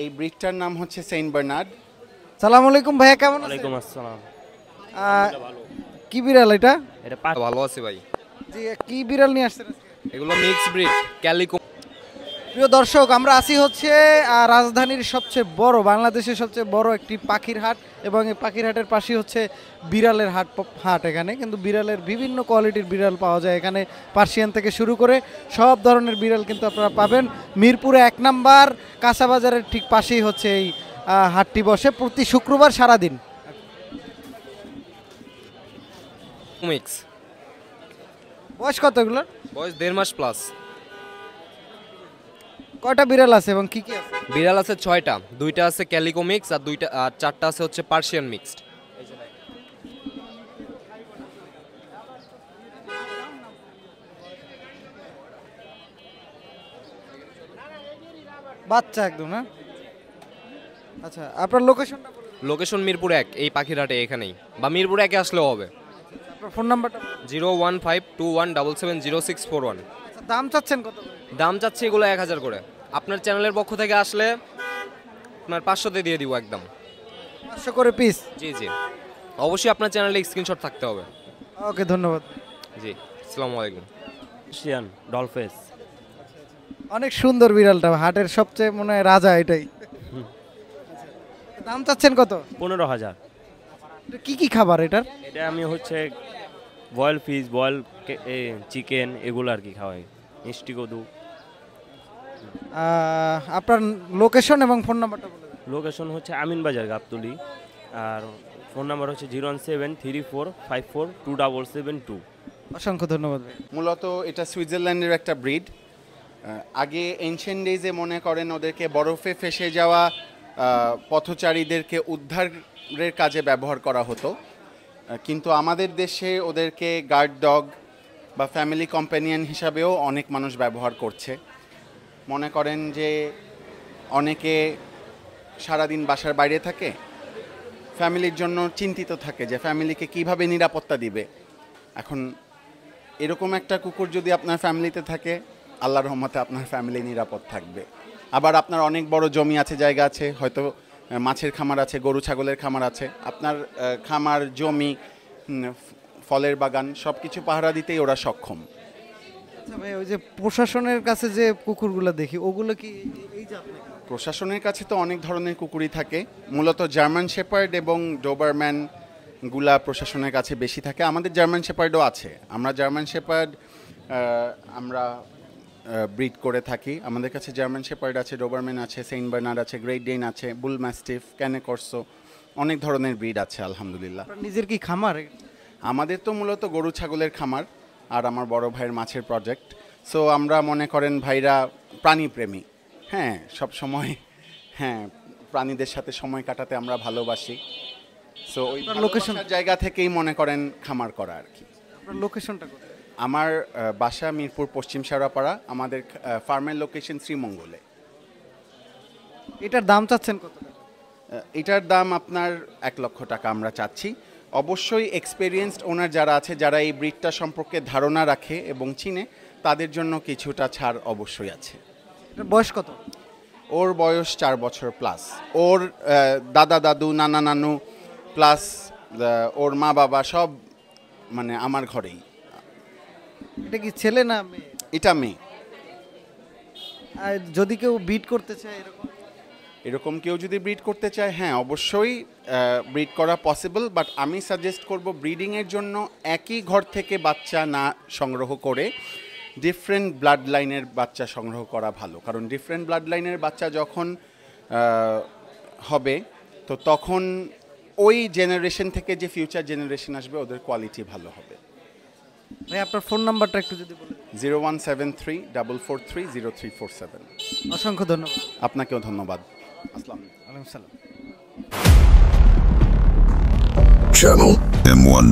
এই ব্রিডটার নাম হচ্ছে সেন্ট বার্নার্ড। সালাম আলাইকুম ভাইয়া, কেমন আছেন? ওয়ালাইকুম আসসালাম। কি বিড়াল এটা? এটা ভালো আছি ভাই। জি, কি বিড়াল নিয়ে আসছেন আজকে? এগুলো মিক্স ব্রিড ক্যালিকো। প্রিয় দর্শক, আমরা আছি হচ্ছে রাজধানীর সবচেয়ে বড়, বাংলাদেশের সবচেয়ে বড় একটি পাখির হাট, এবং এই পাখির হাটের পাশেই হচ্ছে বিড়ালের হাট। এখানে কিন্তু বিড়ালের বিভিন্ন কোয়ালিটির বিড়াল পাওয়া যায়। এখানে পার্সিয়ান থেকে শুরু করে সব ধরনের বিড়াল কিন্তু আপনারা পাবেন। মিরপুরে 1 নাম্বার কাঁচাবাজারের ঠিক পাশেই হচ্ছে এই হাটটি বসে প্রতি শুক্রবার সারাদিন। মিক্স বয়স কত এগুলোর? বয়স 1.5 মাস প্লাস। কয়টা বিড়াল আছে এবং কি কি আছে? বিড়াল আছে 6টা, 2টা আছে ক্যালিকো মিক্স আর 4টা আছে হচ্ছে পার্সিয়ান মিক্সড। বাচ্চা একদম না? আচ্ছা, আপনার লোকেশনটা বলুন। লোকেশন মিরপুর 1, এই পাখির হাটে এখানেই, বা মিরপুর 1-এ আসলেও হবে। আপনার ফোন নাম্বারটা? 01521770641। আচ্ছা, দাম চাচ্ছেন কত করে? দাম চাচ্ছি এগুলো 1000 করে। আপনার চ্যানেলের পক্ষ থেকে আসলে আপনার 500-তে দিয়ে দিব একদম। 500 করে পিস? জি জি, অবশ্যই আপনার চ্যানেলে স্ক্রিনশট থাকতে হবে। ওকে, ধন্যবাদ। জি, আসসালামু আলাইকুম। শিয়ান ডলফেস। অনেক সুন্দর বিড়ালটা, হাটের সবচেয়ে মনে হয় রাজা এটাই। দাম চাচ্ছেন কত? 15,000। এটা কি কি খাবার এটার? এটা আমি হচ্ছে বয়েল ফিশ, বয়েল চিকেন এগুলো আর কি খাওয়াই, মিষ্টি কদু। আপনার লোকেশন এবং ফোন নাম্বারটা বলে দিন। লোকেশন হচ্ছে আমিন বাজার গাবতলী, আর ফোন নাম্বার হচ্ছে 01734542772। অসংখ্য ধন্যবাদ ভাই। মূলত এটা সুইজারল্যান্ডের একটা ব্রিড। আগে এনশিয়েন্ট ডেজে মনে করেন ওদেরকে বরফে ফেসে যাওয়া পথচারীদেরকে উদ্ধারের কাজে ব্যবহার করা হতো, কিন্তু আমাদের দেশে ওদেরকে গার্ড ডগ বা ফ্যামিলি কম্প্যানিয়ন হিসাবেও অনেক মানুষ ব্যবহার করছে। মনে করেন যে অনেকে সারাদিন বাসার বাইরে থাকে, ফ্যামিলির জন্য চিন্তিত থাকে যে ফ্যামিলিকে কিভাবে নিরাপত্তা দিবে। এখন এরকম একটা কুকুর যদি আপনার ফ্যামিলিতে থাকে, আল্লাহর রহমতে আপনার ফ্যামিলি নিরাপদ থাকবে। আবার আপনার অনেক বড় জমি আছে, জায়গা আছে, হয়তো মাছের খামার আছে, গরু ছাগলের খামার আছে, আপনার খামার, জমি, ফলের বাগান সব কিছু পাহারা দিতেই ওরা সক্ষম। আচ্ছা ভাই, ওই যে প্রশাসনের কাছে যে কুকুরগুলো দেখি, ওগুলো কি এই জাত নাকি? প্রশাসনের কাছে তো অনেক ধরনের কুকুরই থাকে, মূলত জার্মান শেপার্ড এবং ডোবারম্যান গুলা প্রশাসনের কাছে বেশি থাকে। আমাদের জার্মান শেপার্ডও আছে, আমরা জার্মান শেপার্ড আমরা ব্রিড করে থাকি। আমাদের কাছে জার্মান শেপার্ড আছে, ডোবারম্যান আছে, সেন্ট বার্নার্ড আছে, গ্রেট ডেন আছে, বুল ম্যাস্টিফ, ক্যানে কর্সো, অনেক ধরনের ব্রিড আছে আলহামদুলিল্লাহ। আপনার নিজের কি খামার? আমাদের তো মূলত গরু ছাগলের খামার, আর আমার বড় ভাইয়ের মাছের প্রজেক্ট। সো আমরা মনে করেন ভাইরা প্রাণীপ্রেমী, হ্যাঁ, সব সময়, হ্যাঁ, প্রাণীদের সাথে সময় কাটাতে আমরা ভালোবাসি। সো ওই লোকেশনের জায়গা থেকেই মনে করেন খামার করা আর কি। আপনার লোকেশনটা কোথায়? আমার বাসা মিরপুর পশ্চিম শেওড়াপাড়া, আমাদের ফার্মের লোকেশন শ্রীমঙ্গলে। এটার দাম চাচ্ছেন কত? এটার দাম আপনার 1 লক্ষ টাকা আমরা চাচ্ছি। অবশ্যই এক্সপেরিয়েন্সড ওনার যারা আছে, যারা এই ব্রিডটা সম্পর্কে ধারণা রাখে এবং চিনে, তাদের জন্য কিছুটা ছাড় অবশ্যই আছে। এটার বয়স কত? ওর বয়স 4 বছর প্লাস। ওর দাদা দাদু, নানা নানু প্লাস ওর মা বাবা সব মানে আমার ঘরেই। এটা কি ছেলে না মেয়ে? এটা মেয়ে। আর যদি কেউ বিট করতে চায় এরকম কেউ যদি ব্রিড করতে চায়, হ্যাঁ অবশ্যই ব্রিড করা পসিবল, বাট আমি সাজেস্ট করব ব্রিডিংয়ের জন্য একই ঘর থেকে বাচ্চা না সংগ্রহ করে ডিফারেন্ট ব্লাড লাইনের বাচ্চা সংগ্রহ করা ভালো। কারণ ডিফারেন্ট ব্লাড লাইনের বাচ্চা যখন হবে, তো তখন ওই জেনারেশন থেকে যে ফিউচার জেনারেশন আসবে, ওদের কোয়ালিটি ভালো হবে। ভাই, আপনার ফোন নাম্বারটা একটু যদি বলেন। 01734430347। অসংখ্য ধন্যবাদ। আপনাকেও ধন্যবাদ। আসসালামু আলাইকুম। Channel M1